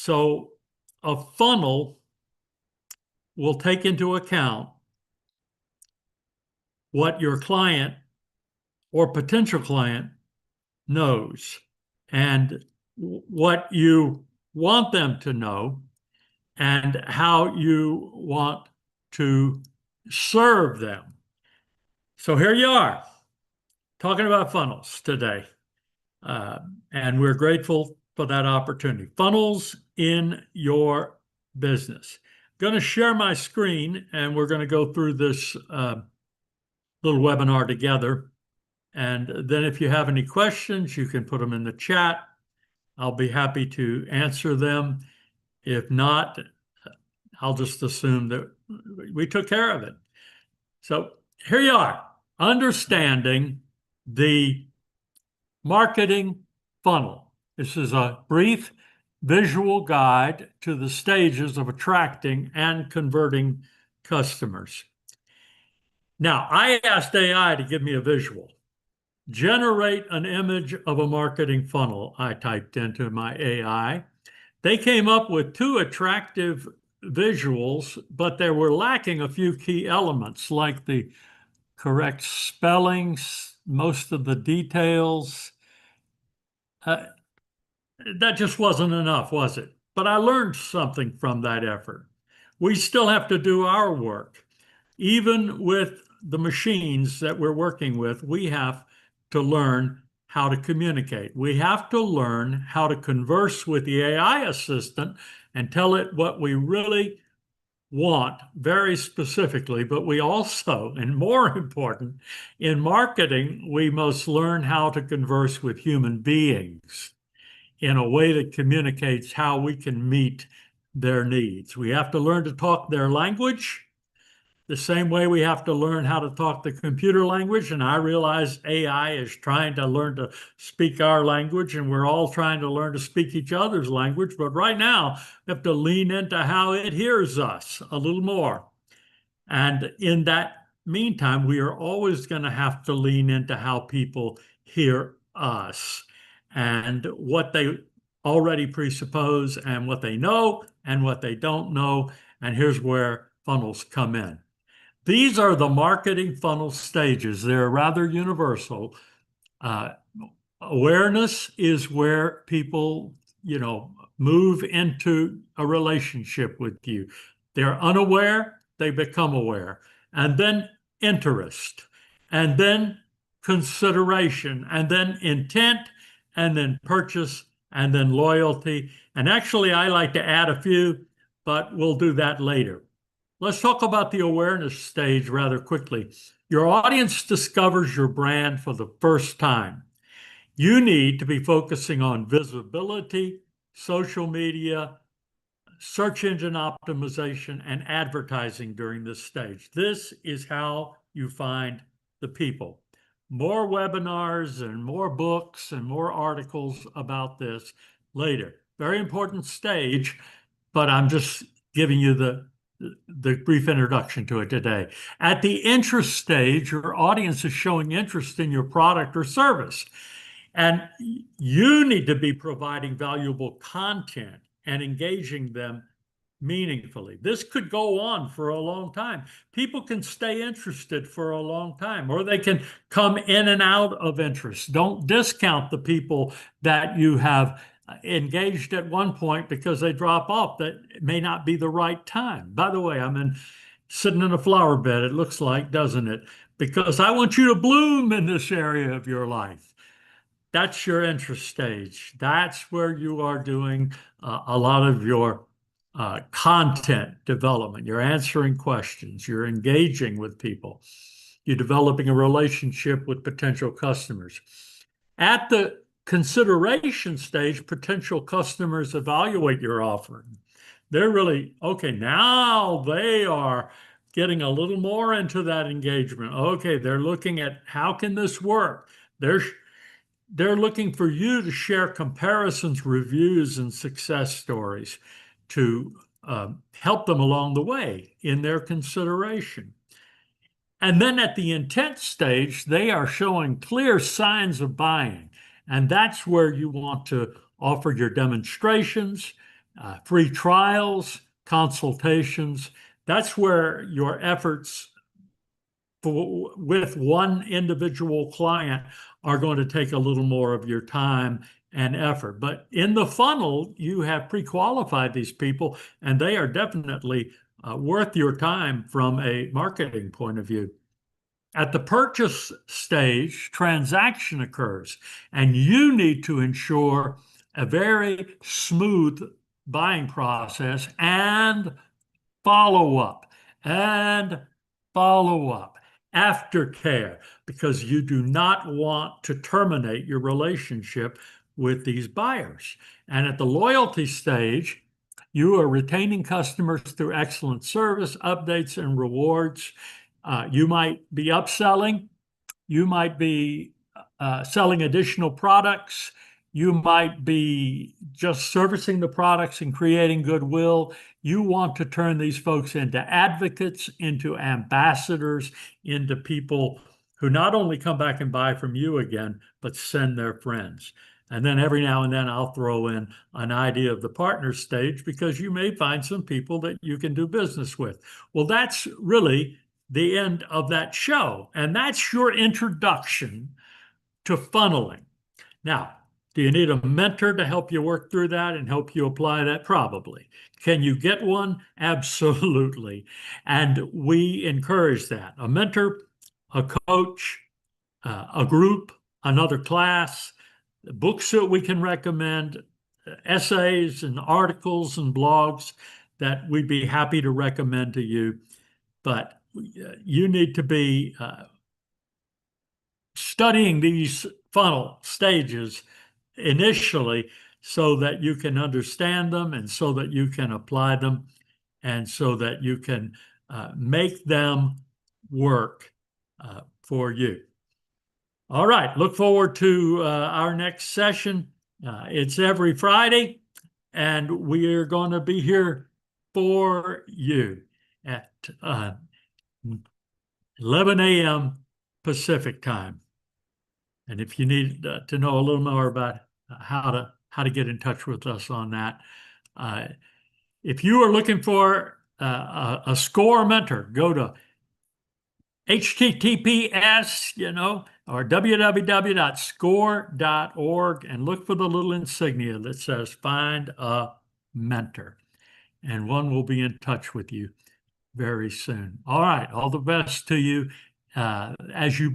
So a funnel will take into account what your client or potential client knows and what you want them to know and how you want to serve them. So here you are talking about funnels today. And we're grateful for that opportunity. Funnels in your business. I'm going to share my screen and we're going to go through this little webinar together. And then if you have any questions, you can put them in the chat. I'll be happy to answer them. If not, I'll just assume that we took care of it. So here you are, understanding the marketing funnel. This is a brief visual guide to the stages of attracting and converting customers. Now, I asked AI to give me a visual. Generate an image of a marketing funnel, I typed into my AI. They came up with 2 attractive visuals, but they were lacking a few key elements like the correct spellings, most of the details. That just wasn't enough, was it? But I learned something from that effort. We still have to do our work. Even with the machines that we're working with, we have to learn how to communicate. We have to learn how to converse with the AI assistant and tell it what we really want very specifically, but we also, and more important, in marketing, we must learn how to converse with human beings in a way that communicates how we can meet their needs. We have to learn to talk their language the same way we have to learn how to talk the computer language. And I realize AI is trying to learn to speak our language, and we're all trying to learn to speak each other's language. But right now, we have to lean into how it hears us a little more. And in that meantime, we are always going to have to lean into how people hear us and what they already presuppose and what they know and what they don't know. And here's where funnels come in. These are the marketing funnel stages. They're rather universal. Awareness is where people, move into a relationship with you. They're unaware, they become aware. And then interest, and then consideration, and then intent, and then purchase, and then loyalty. And actually, I like to add a few, but we'll do that later. Let's talk about the awareness stage rather quickly. Your audience discovers your brand for the first time. You need to be focusing on visibility, social media, search engine optimization, and advertising during this stage. This is how you find the people. More webinars and more books and more articles about this later. Very important stage, but I'm just giving you the brief introduction to it today. At the interest stage, your audience is showing interest in your product or service. And you need to be providing valuable content and engaging them meaningfully. This could go on for a long time. People can stay interested for a long time, or they can come in and out of interest. Don't discount the people that you have engaged at one point because they drop off. That may not be the right time. By the way, I'm sitting in a flower bed, it looks like, doesn't it? Because I want you to bloom in this area of your life. That's your interest stage. That's where you are doing a lot of your content development. You're answering questions. You're engaging with people. You're developing a relationship with potential customers. At the consideration stage, potential customers evaluate your offering. They're really, okay, now they are getting a little more into that engagement. Okay, they're looking at how can this work? They're looking for you to share comparisons, reviews, and success stories to help them along the way in their consideration. And then at the intent stage, they are showing clear signs of buying. And that's where you want to offer your demonstrations, free trials, consultations. That's where your efforts with one individual client are going to take a little more of your time and effort. But in the funnel, you have pre-qualified these people, and they are definitely worth your time from a marketing point of view. At the purchase stage, transaction occurs, and you need to ensure a very smooth buying process and follow up and follow up, aftercare, because you do not want to terminate your relationship with these buyers. And at the loyalty stage, you are retaining customers through excellent service, updates, and rewards. You might be upselling. You might be selling additional products. You might be just servicing the products and creating goodwill. You want to turn these folks into advocates, into ambassadors, into people who not only come back and buy from you again, but send their friends. And then every now and then I'll throw in an idea of the partner stage, because you may find some people that you can do business with. Well, that's really the end of that show. And that's your introduction to funneling. Now, do you need a mentor to help you work through that and help you apply that? Probably. Can you get one? Absolutely. And we encourage that. A mentor, a coach, a group, another class, books that we can recommend, essays and articles and blogs that we'd be happy to recommend to you. But you need to be studying these funnel stages initially so that you can understand them and so that you can apply them and so that you can make them work for you. All right, look forward to our next session. It's every Friday, and we're going to be here for you at 11 a.m. Pacific time. And if you need to know a little more about how to get in touch with us on that, if you are looking for a SCORE mentor, go to https, or www.score.org and look for the little insignia that says find a mentor, and one will be in touch with you very soon. All right, all the best to you as you